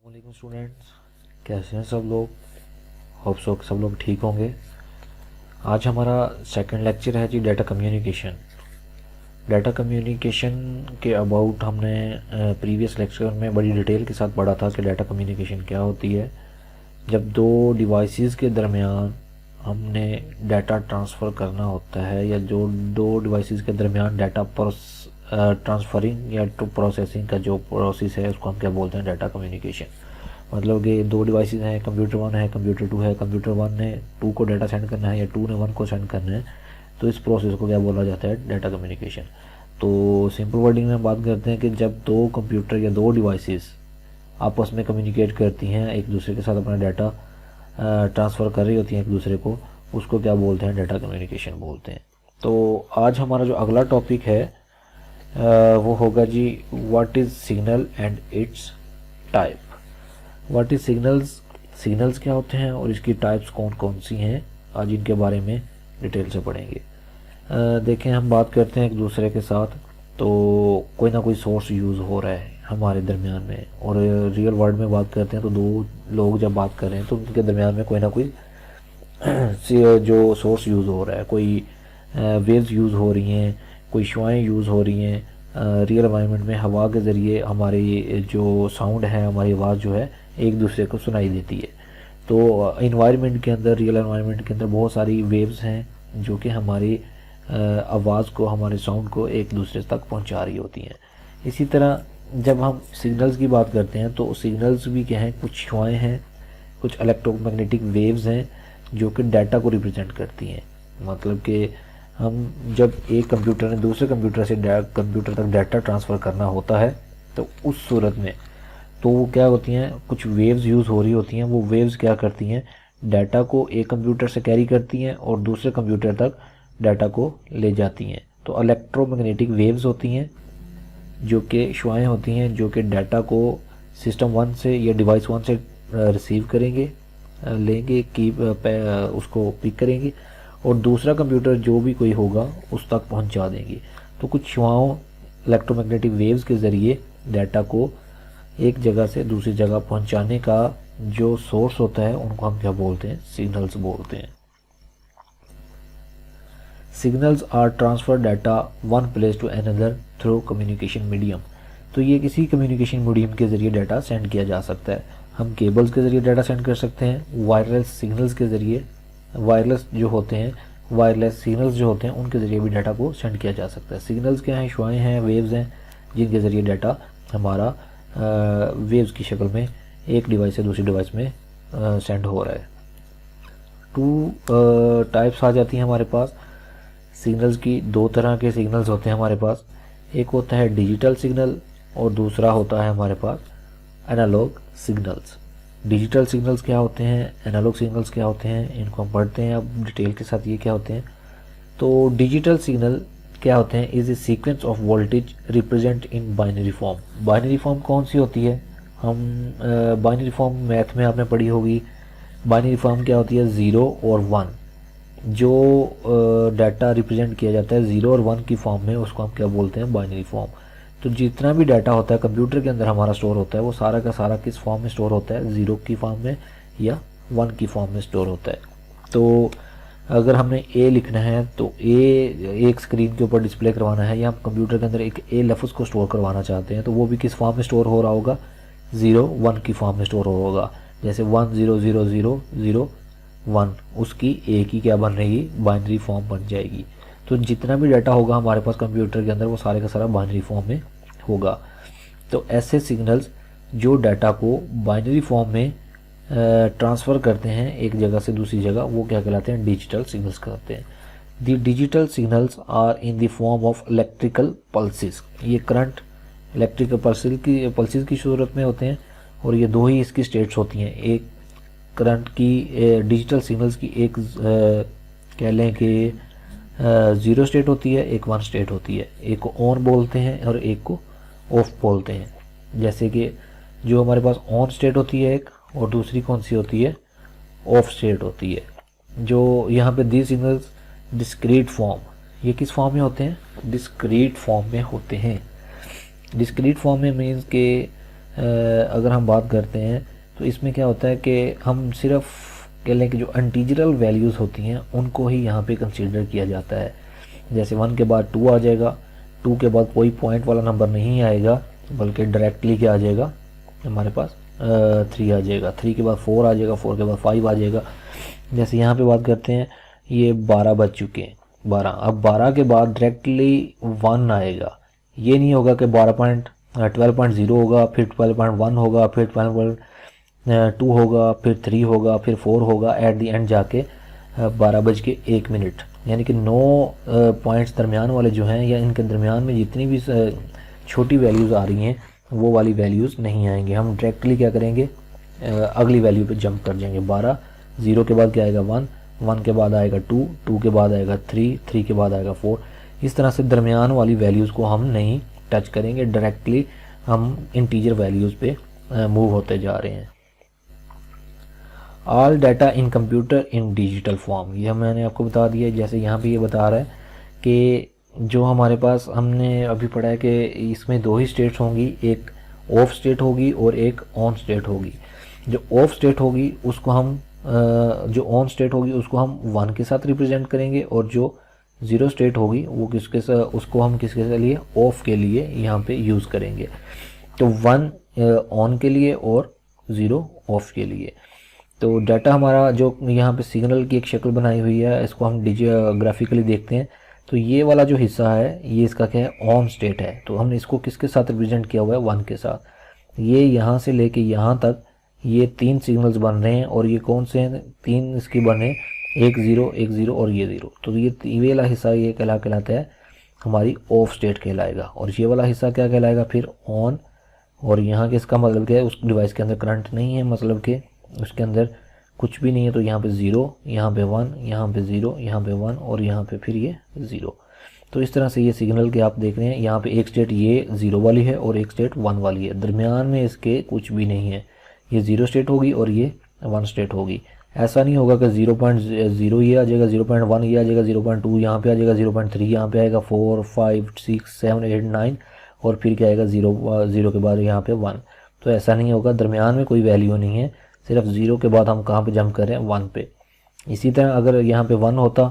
वालेकुम स्टूडेंट्स, कैसे हैं सब लोग। होप सो सब लोग ठीक होंगे। आज हमारा सेकंड लेक्चर है जी डाटा कम्युनिकेशन। डाटा कम्युनिकेशन के अबाउट हमने प्रीवियस लेक्चर में बड़ी डिटेल के साथ पढ़ा था कि डाटा कम्युनिकेशन क्या होती है। जब दो डिवाइसेस के दरमियान हमने डाटा ट्रांसफ़र करना होता है या जो दो डिवाइसेस के दरमियान डाटा ट्रांसफरिंग या टू प्रोसेसिंग का जो प्रोसेस है उसको हम क्या बोलते हैं, डाटा कम्युनिकेशन। मतलब कि दो डिवाइसेस हैं, कंप्यूटर 1 है, कंप्यूटर 2 है। कंप्यूटर 1 ने 2 को डाटा सेंड करना है या 2 ने 1 को सेंड करना है, तो इस प्रोसेस को क्या बोला जाता है, डाटा कम्युनिकेशन। तो सिंपल वर्डिंग में बात करते हैं कि जब दो कंप्यूटर या दो डिवाइसेस आपस में कम्युनिकेट करती हैं, एक दूसरे के साथ अपना डाटा ट्रांसफ़र कर रही होती हैं एक दूसरे को, उसको क्या बोलते हैं, डाटा कम्युनिकेशन बोलते हैं। तो आज हमारा जो अगला टॉपिक है वो होगा जी what is signal and its type. What is signals क्या होते हैं और इसकी टाइप्स कौन कौन सी हैं, आज इनके बारे में डिटेल से पढ़ेंगे। देखें, हम बात करते हैं एक दूसरे के साथ, तो कोई ना कोई सोर्स यूज़ हो रहा है हमारे दरमियान में, और रियल वर्ल्ड में बात करते हैं तो दो लोग जब बात कर रहे हैं तो उनके दरमियान में कोई ना कोई जो सोर्स यूज़ हो रहा है, कोई वेव्स यूज़ हो रही हैं, कोई शुआएँ यूज़ हो रही हैं। रियल एनवायरनमेंट में हवा के ज़रिए हमारी जो साउंड है, हमारी आवाज़ जो है एक दूसरे को सुनाई देती है। तो इन्वायरमेंट के अंदर, रियल एनवायरनमेंट के अंदर बहुत सारी वेव्स हैं जो कि हमारी आवाज़ को, हमारे साउंड को एक दूसरे तक पहुंचा रही होती हैं। इसी तरह जब हम सिग्नल्स की बात करते हैं तो सिग्नल्स भी क्या हैं, कुछ शुआएँ हैं, कुछ इलेक्ट्रोमैग्नेटिक वेव्स हैं जो कि डाटा को रिप्रेजेंट करती हैं। मतलब कि हम जब एक कंप्यूटर ने दूसरे कंप्यूटर से कंप्यूटर तक डाटा ट्रांसफ़र करना होता है तो उस सूरत में तो वो क्या होती हैं, कुछ वेव्स यूज़ हो रही होती हैं। वो वेव्स क्या करती हैं, डाटा को एक कंप्यूटर से कैरी करती हैं और दूसरे कंप्यूटर तक डाटा को ले जाती हैं। तो इलेक्ट्रोमैग्नेटिक वेव्स होती हैं जो कि शुआएँ होती हैं जो कि डाटा को सिस्टम 1 से या डिवाइस 1 से रिसीव करेंगे, लेंगे की उसको पिक करेंगे और दूसरा कंप्यूटर जो भी कोई होगा उस तक पहुंचा देंगे। तो कुछ शुआओं इलेक्ट्रोमैग्नेटिक वेव्स के ज़रिए डाटा को एक जगह से दूसरी जगह पहुंचाने का जो सोर्स होता है उनको हम क्या बोलते हैं, सिग्नल्स बोलते हैं। Signals are transfer data one place to another through communication medium. तो ये किसी कम्युनिकेशन मीडियम के ज़रिए डाटा सेंड किया जा सकता है। हम केबल्स के ज़रिए डाटा सेंड कर सकते हैं, वायरलेस सिग्नल्स के ज़रिए, वायरलेस जो होते हैं, वायरलेस सिग्नल्स जो होते हैं उनके ज़रिए भी डाटा को सेंड किया जा सकता है। सिग्नल्स क्या हैं, शुआएँ हैं, वेव्स हैं जिनके ज़रिए डाटा हमारा वेव्स की शक्ल में एक डिवाइस से दूसरी डिवाइस में सेंड हो रहा है। टू टाइप्स आ जाती हैं हमारे पास सिग्नल्स की। दो तरह के सिग्नल्स होते हैं हमारे पास, एक होता है डिजिटल सिग्नल और दूसरा होता है हमारे पास एनालॉग सिग्नल्स। डिजिटल सिग्नल्स क्या होते हैं, एनालॉग सिग्नल्स क्या होते हैं, इनको हम पढ़ते हैं अब डिटेल के साथ, ये क्या होते हैं। तो डिजिटल सिग्नल क्या होते हैं, is a sequence of voltage represent in binary form. Binary form कौन सी होती है, हम बाइनरी फॉर्म मैथ में आपने पढ़ी होगी। बाइनरी फॉर्म क्या होती है, 0 और 1। जो डाटा रिप्रेजेंट किया जाता है 0 और 1 की फॉर्म में उसको हम क्या बोलते हैं, बाइनरी फॉर्म। तो जितना भी डाटा होता है कंप्यूटर के अंदर हमारा स्टोर होता है वो सारा का सारा किस फॉर्म में स्टोर होता है, 0 की फॉर्म में या 1 की फॉर्म में स्टोर होता है। तो अगर हमने ए लिखना है तो ए एक स्क्रीन के ऊपर डिस्प्ले करवाना है, या हम कंप्यूटर के अंदर एक ए लफ्ज़ को स्टोर करवाना चाहते हैं तो वो भी किस फॉर्म में स्टोर हो रहा होगा, 0 1 की फॉर्म में स्टोर होगा। जैसे 1 0 0 0 0 1, उसकी ए की क्या बन रहेगी, बाइनरी फॉर्म बन जाएगी। तो जितना भी डाटा होगा हमारे पास कंप्यूटर के अंदर वो सारे का सारा बाइनरी फॉर्म में होगा। तो ऐसे सिग्नल्स जो डाटा को बाइनरी फॉर्म में ट्रांसफ़र करते हैं एक जगह से दूसरी जगह, वो क्या कहलाते हैं, डिजिटल सिग्नल्स कहते हैं। The digital signals are in the form of electrical pulses. ये करंट इलेक्ट्रिकल पल्सेस की सूरत में होते हैं और ये दो ही इसकी स्टेट्स होती हैं। एक करंट की, डिजिटल सिग्नल्स की एक कह लें कि 0 स्टेट होती है, एक 1 स्टेट होती है। एक को ऑन बोलते हैं और एक को ऑफ बोलते हैं। जैसे कि जो हमारे पास ऑन स्टेट होती है एक, और दूसरी कौन सी होती है, ऑफ स्टेट होती है। जो यहाँ पे दी सिग्नल्स डिस्क्रीट फॉर्म, ये किस फॉर्म में होते हैं, डिस्क्रीट फॉर्म में होते हैं। डिस्क्रीट फॉर्म में मीन्स के अगर हम बात करते हैं तो इसमें क्या होता है कि हम सिर्फ कह लें कि जो इंटीजरल वैल्यूज़ होती हैं उनको ही यहाँ पे कंसीडर किया जाता है। जैसे 1 के बाद 2 आ जाएगा, 2 के बाद कोई पॉइंट वाला नंबर नहीं आएगा, बल्कि डायरेक्टली क्या आ जाएगा हमारे पास 3 आ जाएगा, 3 के बाद 4 आ जाएगा, 4 के बाद 5 आ जाएगा। जैसे यहाँ पे बात करते हैं, ये 12 बज चुके हैं, 12, अब 12 के बाद डायरेक्टली 1 आएगा। ये नहीं होगा कि 12.0 होगा, फिर 12.1 होगा, फिर 12.2 होगा, फिर 3 होगा, फिर 4 होगा, एट द एंड जाके 12 बज के 1 मिनट, यानी कि 9 पॉइंट्स दरमियान वाले जो हैं, या इनके दरमियान में जितनी भी छोटी वैल्यूज़ आ रही हैं वो वाली वैल्यूज़ नहीं आएंगे। हम डायरेक्टली क्या करेंगे, अगली वैल्यू पे जंप कर जाएंगे। 12, 0 के बाद क्या आएगा 1, 1 के बाद आएगा 2, 2 के बाद आएगा 3, 3 के बाद आएगा 4। इस तरह से दरमियान वाली वैल्यूज़ को हम नहीं टच करेंगे, डायरेक्टली हम इंटीजर वैल्यूज़ पे मूव होते जा रहे हैं। All data in computer in digital form, यह मैंने आपको बता दिया। जैसे यहाँ पे ये बता रहा है कि जो हमारे पास हमने अभी पढ़ा है कि इसमें 2 ही स्टेट्स होंगी, एक ऑफ स्टेट होगी और एक ऑन स्टेट होगी। जो ऑफ स्टेट होगी उसको हम जो ऑन स्टेट होगी उसको हम 1 के साथ रिप्रेजेंट करेंगे, और जो 0 स्टेट होगी वो किसके साथ, उसको हम किसके लिए, ऑफ के लिए यहाँ पे यूज़ करेंगे। तो 1 ऑन के लिए और 0 ऑफ के लिए। तो डाटा हमारा जो यहाँ पे सिग्नल की एक शक्ल बनाई हुई है, इसको हम ग्राफिकली देखते हैं। तो ये वाला जो हिस्सा है ये इसका क्या है, ऑन स्टेट है। तो हमने इसको किसके साथ रिप्रेजेंट किया हुआ है, 1 के साथ। ये यहाँ से लेके यहाँ तक ये 3 सिग्नल्स बन रहे हैं, और ये कौन से हैं, 3 इसके बने, 1 0 1 0 और ये 0। तो ये वाला हिस्सा ये कहलाता है हमारी ऑफ स्टेट कहलाएगा, और ये वाला हिस्सा क्या कहलाएगा फिर ऑन। और यहाँ के इसका मतलब क्या है, उस डिवाइस के अंदर करंट नहीं है, मतलब कि उसके अंदर कुछ भी नहीं है। तो यहाँ पे 0, यहाँ पे 1, यहाँ पे 0, यहाँ पे 1 और यहाँ पे फिर ये 0। तो इस तरह से ये सिग्नल के आप देख रहे हैं, यहाँ पे एक स्टेट ये 0 वाली है और एक स्टेट 1 वाली है, दरमियान में इसके कुछ भी नहीं है। ये 0 स्टेट होगी और ये 1 स्टेट होगी। ऐसा नहीं होगा कि 0.0 ये आ जाएगा, 0.1 ये आ जाएगा, 0.2 यहाँ पे आ जाएगा, 0.3 यहाँ पे आएगा, 4 5 6 7 8 9 और फिर क्या आएगा 0 के बाद यहाँ पे 1। तो ऐसा नहीं होगा, दरमियान में कोई वैल्यू नहीं है, सिर्फ 0 के बाद हम कहाँ पे जंप कर रहे हैं, 1 पे। इसी तरह अगर यहाँ पे 1 होता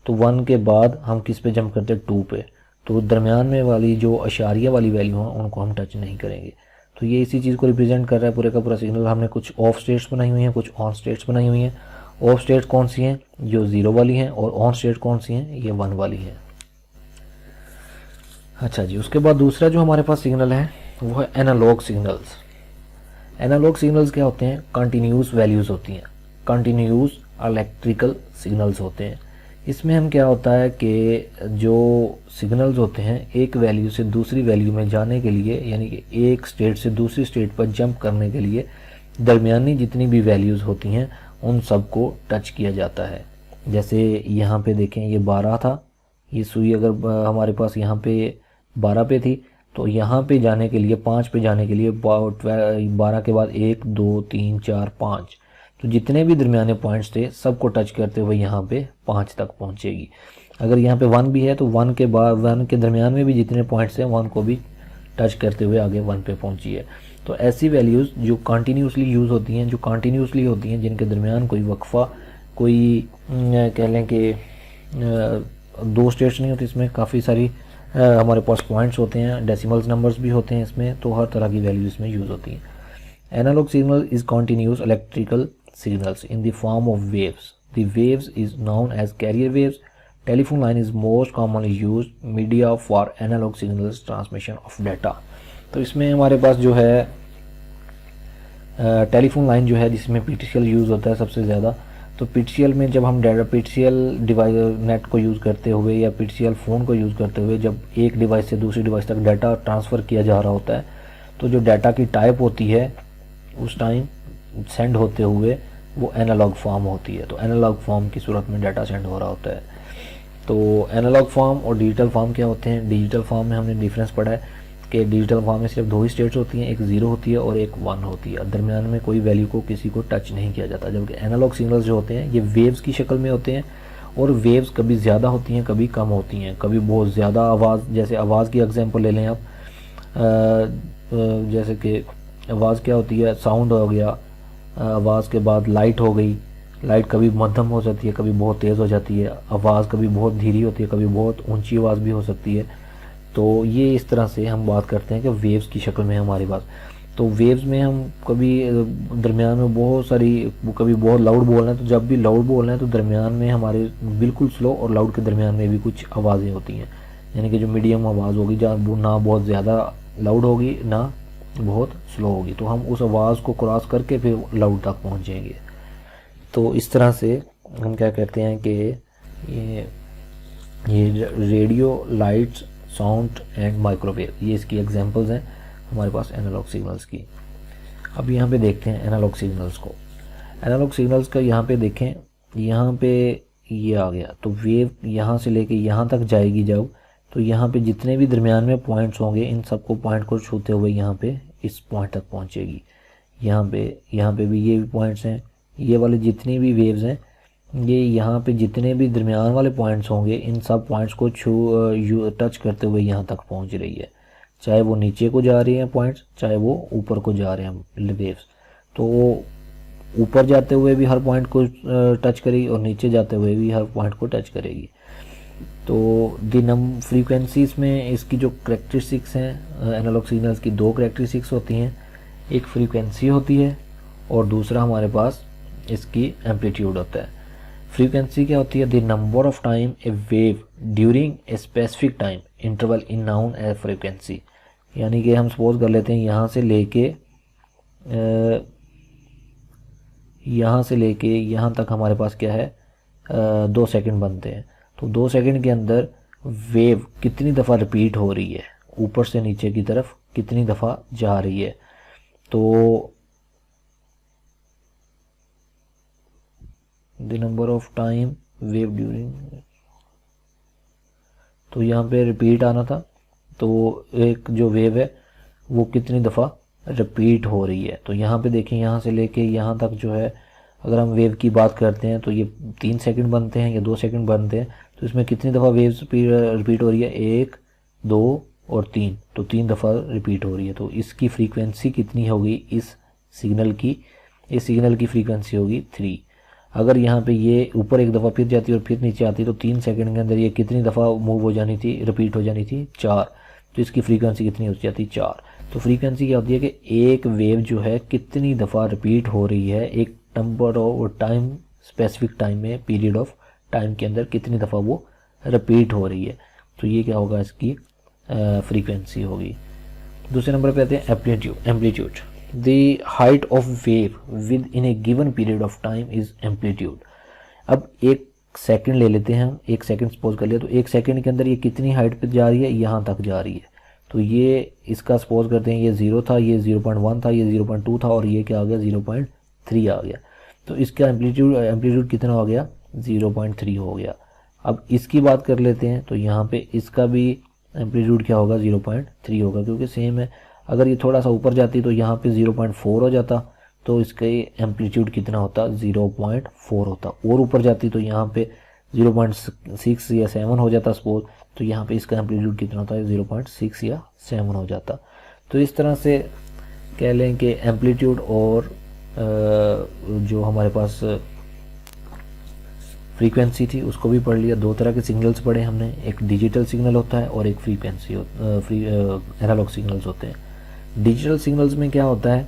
तो 1 के बाद हम किस पे जंप करते हैं, 2 पे। तो दरमियान में वाली जो अशारिया वाली वैल्यू हैं उनको हम टच नहीं करेंगे। तो ये इसी चीज़ को रिप्रेजेंट कर रहा है पूरे का पूरा सिग्नल। हमने कुछ ऑफ स्टेट्स बनाई हुई हैं, कुछ ऑन स्टेट्स बनाई हुई हैं। ऑफ स्टेट कौन सी हैं, जो 0 वाली हैं, और ऑन स्टेट कौन सी हैं, ये 1 वाली हैं। अच्छा जी, उसके बाद दूसरा जो हमारे पास सिग्नल है वो है एनालॉग सिग्नल्स। एनालॉग सिग्नल्स क्या होते हैं, कंटिन्यूस वैल्यूज़ होती हैं, कंटिन्यूस इलेक्ट्रिकल सिग्नल्स होते हैं। इसमें हम क्या होता है कि जो सिग्नल्स होते हैं एक वैल्यू से दूसरी वैल्यू में जाने के लिए, यानी कि एक स्टेट से दूसरी स्टेट पर जंप करने के लिए दरमियानी जितनी भी वैल्यूज़ होती हैं उन सब को टच किया जाता है। जैसे यहाँ पे देखें, ये 12 था, ये सुई अगर हमारे पास यहाँ पे 12 पे थी, तो यहाँ पे जाने के लिए 5 पे जाने के लिए 12 के बाद 1 2 3 4 5, तो जितने भी दरमियाने पॉइंट्स थे सबको टच करते हुए यहाँ पे 5 तक पहुँचेगी। अगर यहाँ पे 1 भी है तो 1 के बाद 1 के दरमियान में भी जितने पॉइंट्स हैं 1 को भी टच करते हुए आगे 1 पे पहुँची है। तो ऐसी वैल्यूज़ जो कंटिन्यूसली यूज़ होती हैं, जो कंटिन्यूसली होती हैं, जिनके दरमियान कोई वक्फ़ा, कोई कह लें कि 2 स्टेट्स नहीं होती, इसमें काफ़ी सारी हमारे पास पॉइंट्स होते हैं, डेसिमल्स नंबर्स भी होते हैं इसमें, तो हर तरह की वैल्यू इसमें यूज़ होती हैं। Analog signal is continuous electrical signals in the form of waves. The waves is known as carrier waves. Telephone line is most commonly used media for analog signals transmission of data. तो इसमें हमारे पास जो है telephone line जो है जिसमें PTCL use होता है सबसे ज़्यादा। तो PTCL में जब हम PTCL डिवाइस नेट को यूज़ करते हुए या PTCL फ़ोन को यूज़ करते हुए जब एक डिवाइस से दूसरी डिवाइस तक डाटा ट्रांसफ़र किया जा रहा होता है, तो जो डाटा की टाइप होती है उस टाइम सेंड होते हुए वो एनालॉग फॉर्म होती है। तो एनालॉग फॉर्म की सूरत में डाटा सेंड हो रहा होता है। तो एनालॉग फॉर्म और डिजिटल फॉर्म क्या होते हैं, डिजिटल फॉर्म में हमने डिफरेंस पढ़ा है कि डिजिटल फॉर्म में सिर्फ 2 ही स्टेट्स होती हैं, एक 0 होती है और एक 1 होती है, दरमियान में कोई वैल्यू को किसी को टच नहीं किया जाता। जबकि एनालॉग सिग्नल्स जो होते हैं ये वेव्स की शक्ल में होते हैं, और वेव्स कभी ज़्यादा होती हैं कभी कम होती हैं, कभी बहुत ज़्यादा आवाज़, जैसे आवाज़ की एग्जांपल ले लें आप, जैसे कि आवाज़ क्या होती है, साउंड हो गया, आवाज़ के बाद लाइट हो गई। लाइट कभी मध्यम हो जाती है, कभी बहुत तेज़ हो जाती है। आवाज़ कभी बहुत धीरी होती है, कभी बहुत ऊंची आवाज़ भी हो सकती है। तो ये इस तरह से हम बात करते हैं कि वेव्स की शक्ल में है हमारी बात। तो वेव्स में हम कभी दरमियान में बहुत सारी, कभी बहुत लाउड बोल रहे हैं, तो जब भी लाउड बोल रहे हैं तो दरमियान में हमारे बिल्कुल स्लो और लाउड के दरमियान में भी कुछ आवाज़ें होती हैं। यानी कि जो मीडियम आवाज़ होगी, जहाँ वो ना बहुत ज़्यादा लाउड होगी ना बहुत स्लो होगी, तो हम उस आवाज़ को क्रॉस करके फिर लाउड तक पहुँचेंगे। तो इस तरह से हम क्या कहते हैं कि ये radio, lights, sound and microwave, ये इसकी एग्जांपल्स हैं हमारे पास एनालॉग सिग्नल्स की। अब यहाँ पे देखते हैं एनालॉग सिग्नल्स को। एनालॉग सिग्नल्स का यहाँ पे देखें, यहाँ पे ये आ गया, तो वेव यहाँ से लेके यहाँ तक जाएगी जब, तो यहाँ पे जितने भी दरमियान में पॉइंट्स होंगे, इन सबको पॉइंट को छूते हुए यहाँ पे इस पॉइंट तक पहुँचेगी। यहाँ पे भी ये भी पॉइंट्स हैं, ये वाले जितनी भी वेव्स हैं, ये यहाँ पे जितने भी दरमियान वाले पॉइंट्स होंगे, इन सब पॉइंट्स को टच करते हुए यहाँ तक पहुँच रही है। चाहे वो नीचे को जा रही हैं पॉइंट्स, चाहे वो ऊपर को जा रहे हैं वेव्स। तो वो ऊपर जाते हुए भी हर पॉइंट को टच करेगी और नीचे जाते हुए भी हर पॉइंट को टच करेगी। तो फ्रीक्वेंसीज में इसकी जो करेक्टरिस्टिक्स हैं एनालॉग सिग्नल्स की, दो करेक्टरिस्टिक्स होती हैं। एक फ्रीक्वेंसी होती है और दूसरा हमारे पास इसकी एम्पलीट्यूड होता है। फ्रीक्वेंसी क्या होती है, the number of time a wave during a specific time interval in known as frequency. यानी कि हम सपोज कर लेते हैं यहाँ से लेके यहाँ तक हमारे पास क्या है, 2 सेकंड बनते हैं। तो 2 सेकंड के अंदर वेव कितनी दफ़ा रिपीट हो रही है, ऊपर से नीचे की तरफ कितनी दफ़ा जा रही है। तो the number of time wave during, तो यहाँ पे रिपीट आना था, तो एक जो वेव है वो कितनी दफ़ा रिपीट हो रही है। तो यहाँ पे देखें, यहाँ से लेके यहाँ तक जो है, अगर हम वेव की बात करते हैं तो ये 3 सेकंड बनते हैं या 2 सेकंड बनते हैं। तो इसमें कितनी दफ़ा वेव्स रिपीट हो रही है, 1, 2 और 3, तो 3 दफ़ा रिपीट हो रही है। तो इसकी फ्रीक्वेंसी कितनी होगी इस सिग्नल की फ्रीक्वेंसी होगी 3। अगर यहाँ पे ये ऊपर एक दफ़ा फिर जाती है और फिर नीचे आती है, तो 3 सेकंड के अंदर ये कितनी दफ़ा मूव हो जानी थी, रिपीट हो जानी थी, 4। तो इसकी फ्रीक्वेंसी कितनी हो जाती है, 4। तो फ्रीक्वेंसी क्या होती है कि एक वेव जो है कितनी दफ़ा रिपीट हो रही है, एक number of time, specific time में, पीरियड ऑफ टाइम के अंदर कितनी दफ़ा वो रिपीट हो रही है। तो ये क्या होगा, इसकी फ्रीक्वेंसी होगी। दूसरे नंबर पे आते हैं amplitude. The height of wave with in A given period of time is amplitude. अब 1 सेकंड ले लेते हैं हम, 1 सेकंड सपोज कर लिया, तो 1 सेकंड के अंदर ये कितनी हाइट पे जा रही है, यहाँ तक जा रही है। तो ये इसका सपोज करते हैं, ये 0 था, ये 0.1 था, ये 0.2 था और ये क्या आ गया, 0.3 आ गया। तो इसका एम्पलीट्यूड कितना हो गया, 0.3 हो गया। अब इसकी बात कर लेते हैं, तो यहाँ पे इसका भी एम्पलीट्यूड क्या होगा, 0.3 होगा, क्योंकि सेम है। अगर ये थोड़ा सा ऊपर जाती तो यहाँ पे 0.4 हो जाता, तो इसका एम्पलीट्यूड कितना होता, 0.4 होता। और ऊपर जाती तो यहाँ पे 0.6 या 7 हो जाता सपोज, तो यहाँ पे इसका एम्पलीट्यूड कितना होता है, 0.6 या 7 हो जाता। तो इस तरह से कह लें कि एम्पलीट्यूड और जो हमारे पास फ्रीक्वेंसी थी उसको भी पढ़ लिया। 2 तरह के सिग्नल्स पढ़े हमने, एक डिजिटल सिग्नल होता है और एक एनालॉग सिग्नल्स होते हैं। डिजिटल सिग्नल्स में क्या होता है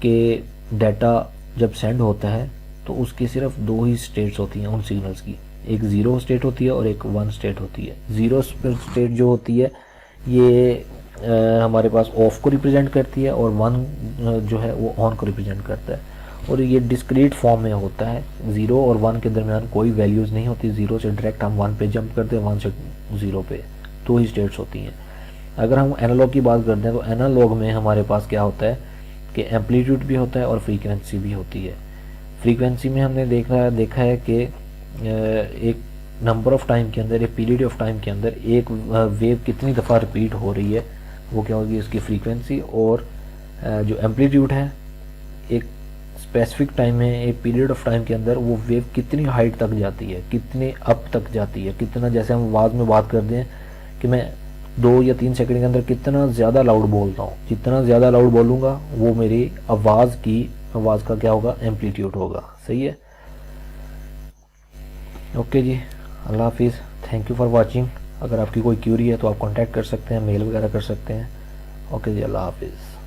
कि डाटा जब सेंड होता है तो उसकी सिर्फ 2 ही स्टेट्स होती हैं उन सिग्नल्स की, एक 0 स्टेट होती है और एक 1 स्टेट होती है। 0 स्टेट जो होती है ये हमारे पास ऑफ को रिप्रेजेंट करती है और 1 जो है वो ऑन को रिप्रेजेंट करता है। और ये डिस्क्रीट फॉर्म में होता है, 0 और 1 के दरमियान कोई वैल्यूज़ नहीं होती। 0 से डायरेक्ट हम 1 पे जंप करते हैं, 1 से 0 पे, 2 ही स्टेट्स होती हैं। अगर हम एनालॉग की बात करते हैं तो एनालॉग में हमारे पास क्या होता है कि एम्पलीट्यूड भी होता है और फ्रीक्वेंसी भी होती है। फ्रीक्वेंसी में हमने देखा है कि एक नंबर ऑफ टाइम के अंदर, एक पीरियड ऑफ टाइम के अंदर एक वेव कितनी दफ़ा रिपीट हो रही है, वो क्या होगी, इसकी फ्रीक्वेंसी। और जो एम्पलीट्यूड है, एक स्पेसिफिक टाइम में, एक पीरियड ऑफ टाइम के अंदर वो वेव कितनी हाइट तक जाती है, कितने अप तक जाती है, कितना, जैसे हम आवाज़ में बात करते हैं कि मैं 2 या 3 सेकंड के अंदर कितना ज़्यादा लाउड बोलता हूँ, जितना ज़्यादा लाउड बोलूँगा वो मेरी आवाज़ का क्या होगा, एम्पलीट्यूड होगा। सही है। ओके जी, अल्लाह हाफिज़, थैंक यू फॉर वाचिंग। अगर आपकी कोई क्यूरी है तो आप कांटेक्ट कर सकते हैं, मेल वगैरह कर सकते हैं। ओके जी, अल्लाह हाफिज़।